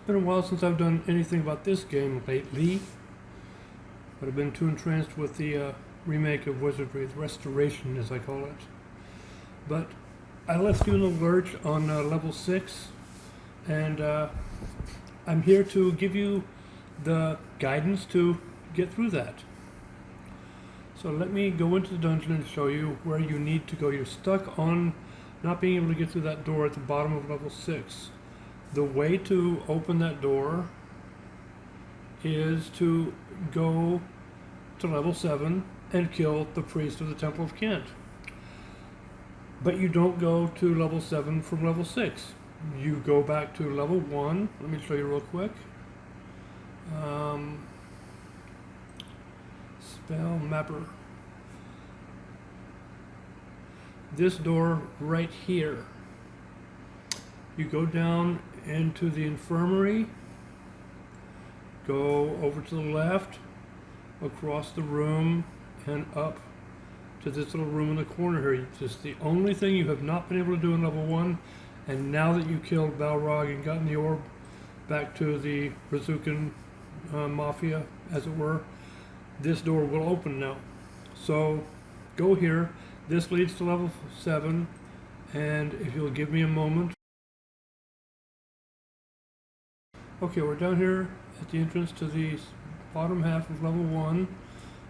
been a while since I've done anything about this game lately, but I've been too entranced with the remake of Wizardry, the restoration as I call it. But I left you in the lurch on level 6, and I'm here to give you the guidance to get through that. So let me go into the dungeon and show you where you need to go. You're stuck on not being able to get through that door at the bottom of level 6. The way to open that door is to go to level 7 and kill the priest of the Temple of Kent. But you don't go to level 7 from level 6. You go back to level 1. Let me show you real quick. Spell mapper. This door right here. You go down into the infirmary, go over to the left, across the room, and up to this little room in the corner here. It's just the only thing you have not been able to do in level 1, and now that you killed Balrog and gotten the orb back to the Brazucan Mafia, as it were, this door will open now. So go here. This leads to level 7, and if you'll give me a moment. Okay, we're down here at the entrance to the bottom half of level 1,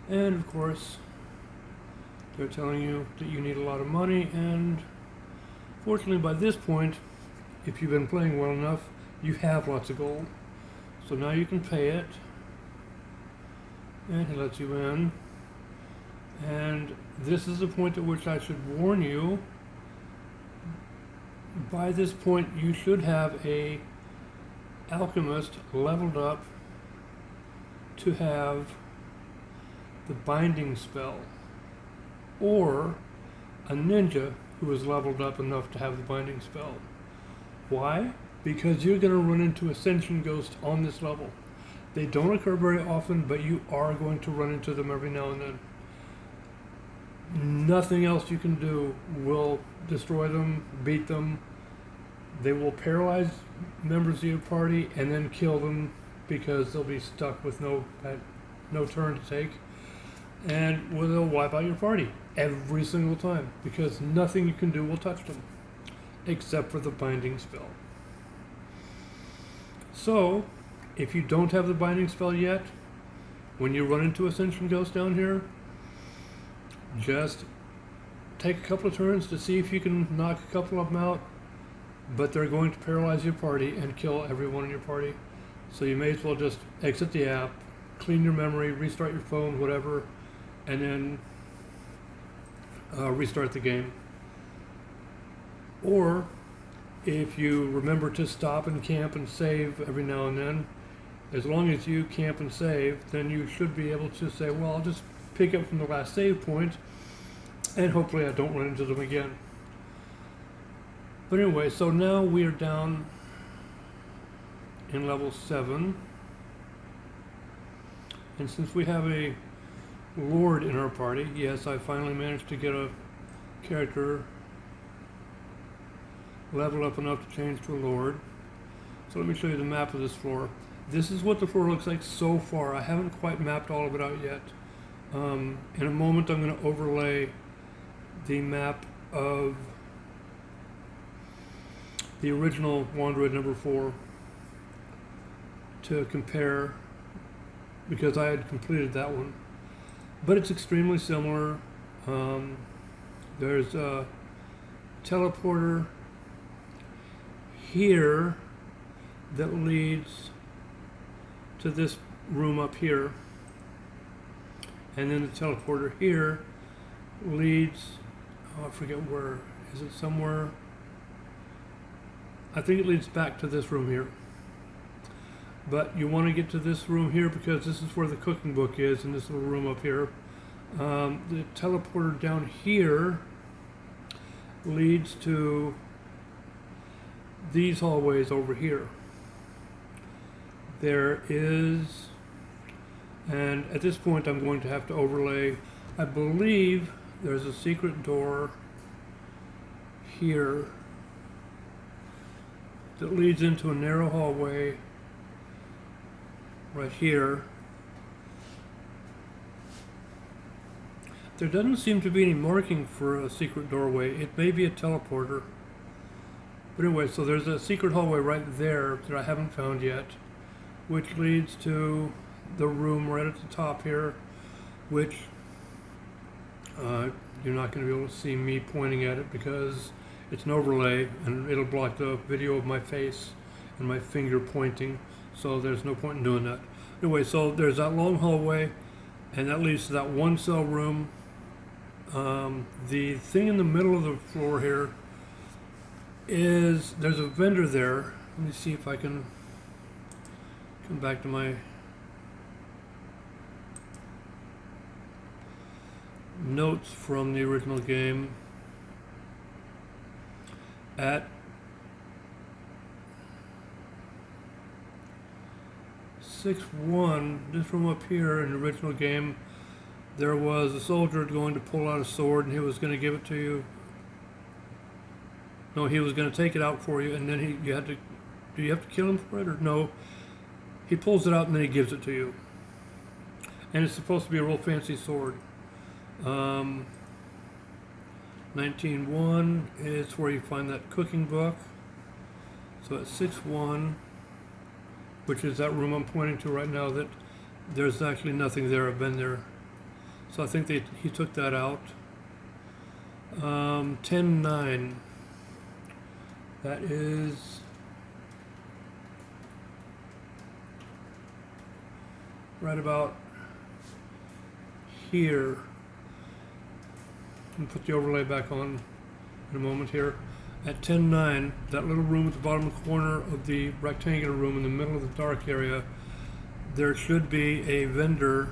and of course they're telling you that you need a lot of money, and fortunately by this point, if you've been playing well enough, you have lots of gold. So now you can pay it, and he lets you in. And this is the point at which I should warn you. By this point you should have a alchemist leveled up to have the binding spell, or a ninja who is leveled up enough to have the binding spell. Why? Because you're going to run into Ascension Ghosts on this level. They don't occur very often, but you are going to run into them every now and then. Nothing else you can do will destroy them, beat them. They will paralyze members of your party and then kill them because they'll be stuck with no turn to take. And they'll wipe out your party every single time because nothing you can do will touch them except for the binding spell. So, if you don't have the binding spell yet, when you run into Ascension Ghost down here, just take a couple of turns to see if you can knock a couple of them out, but they're going to paralyze your party and kill everyone in your party. So you may as well just exit the app, clean your memory, restart your phone, whatever, and then restart the game. Or if you remember to stop and camp and save every now and then, as long as you camp and save, then you should be able to say, well, I'll just pick up from the last save point, and hopefully I don't run into them again. But anyway, so now we are down in level 7, and since we have a lord in our party, yes, I finally managed to get a character level up enough to change to a lord. So let me show you the map of this floor. This is what the floor looks like so far. I haven't quite mapped all of it out yet. In a moment I'm going to overlay the map of the original Wandroid number 4 to compare, because I had completed that one. But it's extremely similar. There's a teleporter here that leads to this room up here, and then the teleporter here leads, oh, I forget where, is it somewhere? I think it leads back to this room here. But you want to get to this room here because this is where the cooking book is, in this little room up here. The teleporter down here leads to these hallways over here. There is, and at this point I'm going to have to overlay, I believe there's a secret door here that leads into a narrow hallway right here. There doesn't seem to be any marking for a secret doorway. It may be a teleporter. But anyway, so there's a secret hallway right there that I haven't found yet, which leads to the room right at the top here, which you're not going to be able to see me pointing at it because it's an overlay and it'll block the video of my face and my finger pointing, so there's no point in doing that. Anyway, so there's that long hallway and that leads to that one cell room. The thing in the middle of the floor here is there's a vendor there. Let me see if I can come back to my notes from the original game. At 6-1, this room up here in the original game, there was a soldier going to pull out a sword and he was going to give it to you. No, he was going to take it out for you, and then you had to. Do you have to kill him for it, or no? He pulls it out and then he gives it to you, and it's supposed to be a real fancy sword. 19-1 is where you find that cooking book. So at 6-1, which is that room I'm pointing to right now, that there's actually nothing there. I've been there, so I think he took that out. 10-9. That is right about here. And put the overlay back on in a moment here. At 10-9, that little room at the bottom corner of the rectangular room in the middle of the dark area, there should be a vendor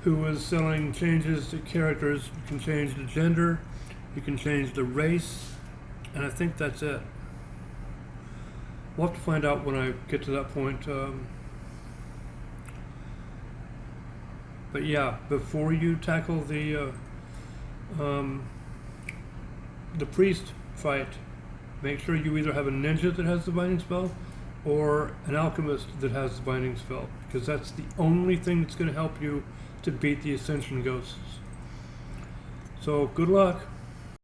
who is selling changes to characters. You can change the gender, you can change the race, and I think that's it. We'll have to find out when I get to that point. But yeah, before you tackle the priest fight, make sure you either have a ninja that has the binding spell or an alchemist that has the binding spell, because that's the only thing that's going to help you to beat the Ascension ghosts. So good luck.